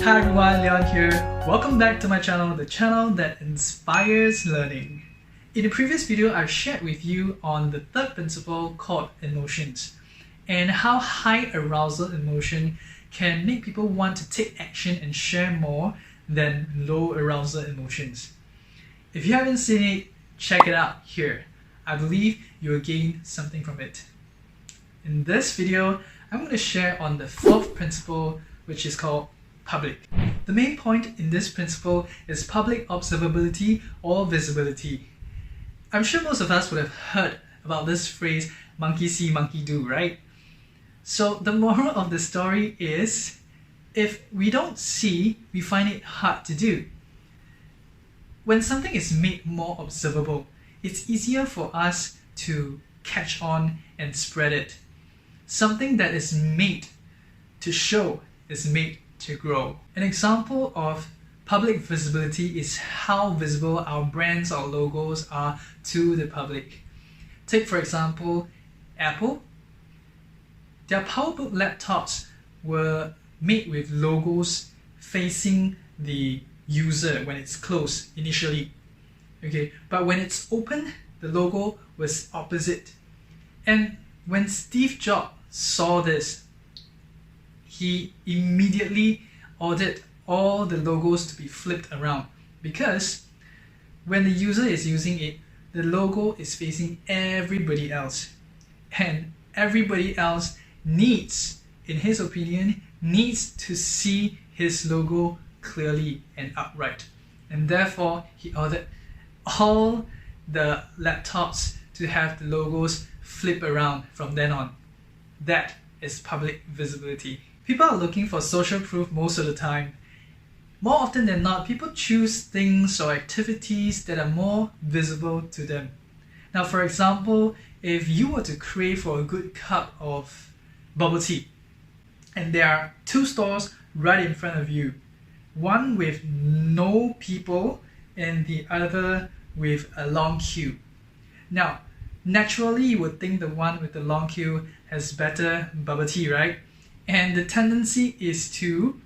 Hi everyone, Leon here. Welcome back to my channel, the channel that inspires learning. In the previous video, I shared with you on the third principle called emotions and how high arousal emotion can make people want to take action and share more than low arousal emotions. If you haven't seen it, check it out here. I believe you'll gain something from it. In this video, I'm going to share on the fourth principle, which is called public. The main point in this principle is public observability or visibility. I'm sure most of us would have heard about this phrase, monkey see, monkey do, right? So the moral of the story is, if we don't see, we find it hard to do. When something is made more observable, it's easier for us to catch on and spread it. Something that is made to show is made to grow. An example of public visibility is how visible our brands or logos are to the public. Take for example, Apple. Their PowerBook laptops were made with logos facing the user when it's closed initially. Okay, but when it's open, the logo was opposite. And when Steve Jobs saw this, he immediately ordered all the logos to be flipped around, because when the user is using it, the logo is facing everybody else, and everybody else needs, in his opinion, needs to see his logo clearly and upright, and therefore he ordered all the laptops to have the logos flip around from then on. That is public visibility. People are looking for social proof most of the time. More often than not, people choose things or activities that are more visible to them. Now, for example, if you were to crave for a good cup of bubble tea, and there are two stores right in front of you, one with no people and the other with a long queue. Now, naturally you would think the one with the long queue has better bubble tea, right? And the tendency is to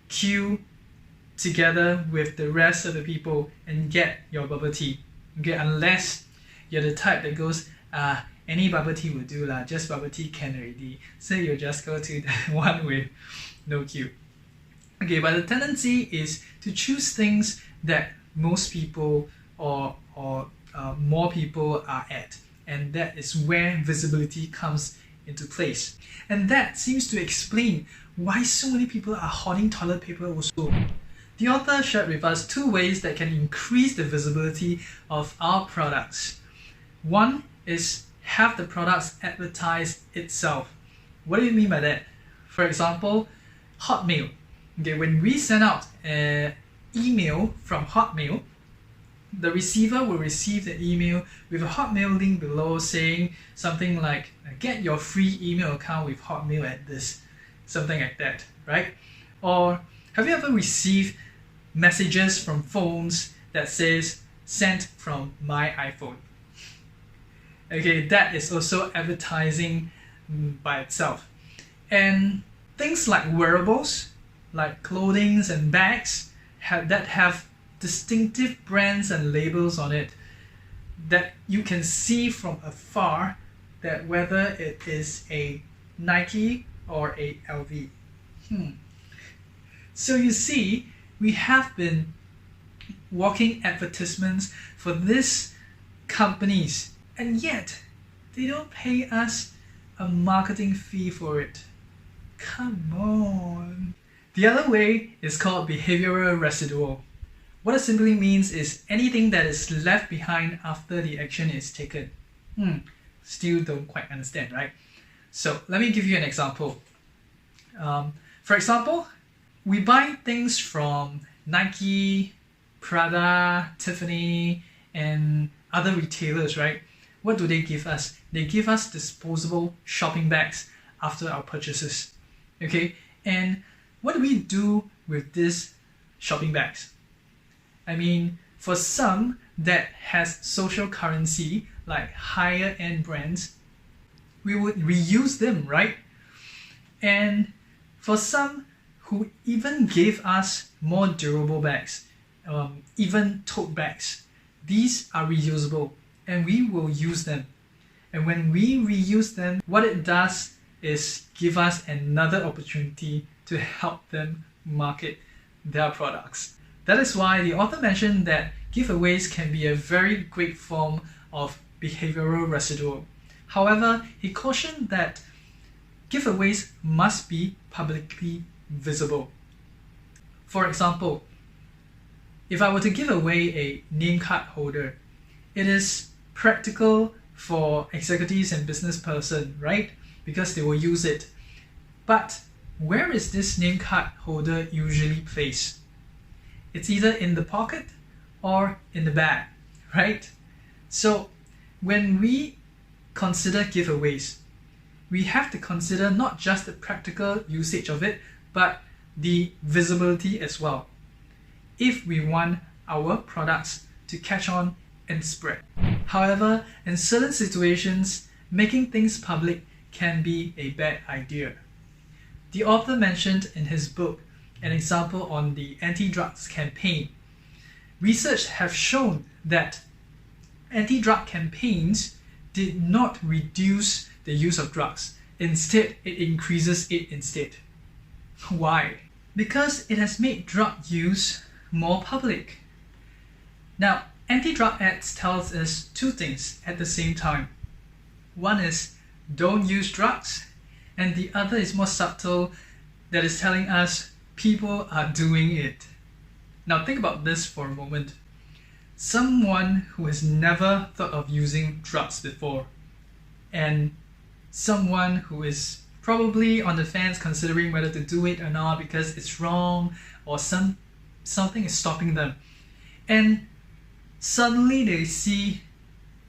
queue together with the rest of the people and get your bubble tea. Okay, unless you're the type that goes, any bubble tea will do lah, just bubble tea can already. So you'll just go to the one with no queue. Okay, but the tendency is to choose things that most people or more people are at, and that is where visibility comes into place. And that seems to explain why so many people are hoarding toilet paper also. The author shared with us two ways that can increase the visibility of our products. One is have the products advertise itself. What do you mean by that? For example, Hotmail. Okay, when we send out an email from Hotmail, the receiver will receive the email with a Hotmail link below saying something like, get your free email account with Hotmail at this, something like that, right? Or have you ever received messages from phones that says, sent from my iPhone? Okay, that is also advertising by itself. And things like wearables, like clothing and bags, that have distinctive brands and labels on it, that you can see from afar that whether it is a Nike or a LV. So you see, we have been walking advertisements for these companies, and yet they don't pay us a marketing fee for it. Come on. The other way is called behavioral residual. What it simply means is anything that is left behind after the action is taken. Still don't quite understand, right? So let me give you an example. For example, we buy things from Nike, Prada, Tiffany, and other retailers, right? What do they give us? They give us disposable shopping bags after our purchases. Okay, and what do we do with these shopping bags? I mean, for some that has social currency, like higher end brands, we would reuse them, right? And for some who even gave us more durable bags, even tote bags. These are reusable and we will use them. And when we reuse them, what it does is give us another opportunity to help them market their products. That is why the author mentioned that giveaways can be a very great form of behavioral residual. However, he cautioned that giveaways must be publicly visible. For example, if I were to give away a name card holder, it is practical for executives and business person, right? Because they will use it. But where is this name card holder usually placed? It's either in the pocket or in the bag, right? So when we consider giveaways, we have to consider not just the practical usage of it, but the visibility as well, if we want our products to catch on and spread. However, in certain situations, making things public can be a bad idea. The author mentioned in his book an example on the anti-drugs campaign. Research have shown that anti-drug campaigns did not reduce the use of drugs. Instead, it increases it instead. Why? Because it has made drug use more public. Now, anti-drug ads tells us two things at the same time. One is don't use drugs, and the other is more subtle, that is telling us people are doing it. Now think about this for a moment. Someone who has never thought of using drugs before, and someone who is probably on the fence considering whether to do it or not because it's wrong or something is stopping them. And suddenly they see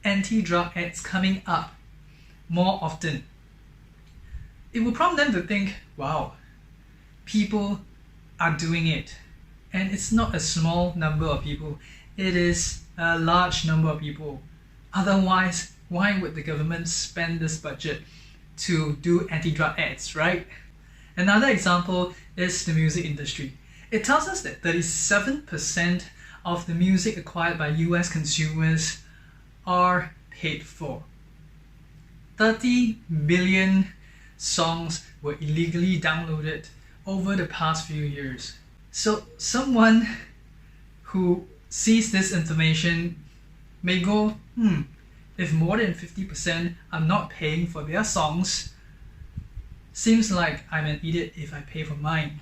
anti-drug ads coming up more often. It will prompt them to think, wow, people are doing it. And it's not a small number of people, it is a large number of people. Otherwise, why would the government spend this budget to do anti-drug ads, right? Another example is the music industry. It tells us that 37% of the music acquired by US consumers are paid for. 30 billion songs were illegally downloaded over the past few years. So someone who sees this information may go, if more than 50% are not paying for their songs, seems like I'm an idiot if I pay for mine.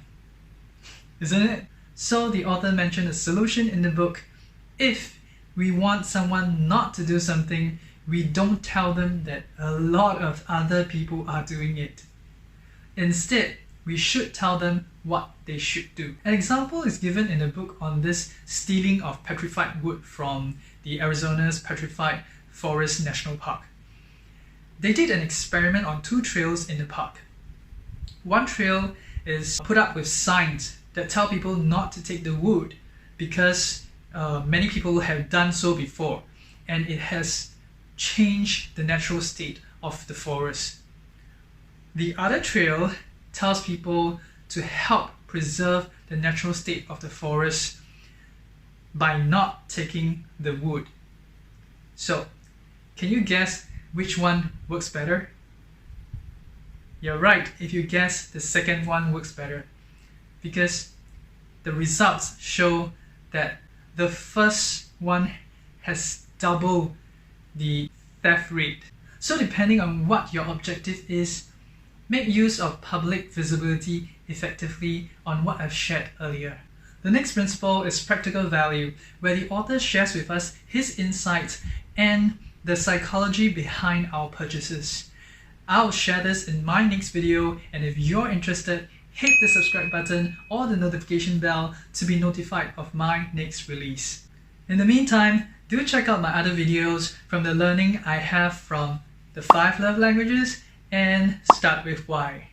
Isn't it? So the author mentioned a solution in the book. If we want someone not to do something, we don't tell them that a lot of other people are doing it. Instead, we should tell them what they should do. An example is given in the book on this stealing of petrified wood from the Arizona's Petrified Forest National Park. They did an experiment on 2 trails in the park. One trail is put up with signs that tell people not to take the wood because many people have done so before, and it has changed the natural state of the forest. The other trail tells people to help preserve the natural state of the forest by not taking the wood. So, can you guess which one works better? You're right if you guess the second one works better, because the results show that the first one has double the theft rate. So depending on what your objective is, make use of public visibility effectively on what I've shared earlier. The next principle is practical value, where the author shares with us his insights and the psychology behind our purchases. I'll share this in my next video, and if you're interested, hit the subscribe button or the notification bell to be notified of my next release. In the meantime, do check out my other videos from the learning I have from the 5 love languages and Start With Why.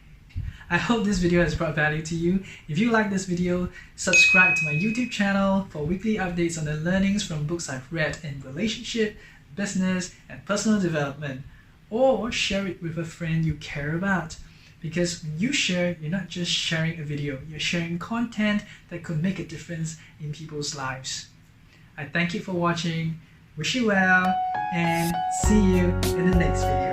I hope this video has brought value to you. If you like this video, subscribe to my YouTube channel for weekly updates on the learnings from books I've read in relationship, business, and personal development, or share it with a friend you care about. Because when you share, you're not just sharing a video, you're sharing content that could make a difference in people's lives. I thank you for watching, wish you well, and see you in the next video.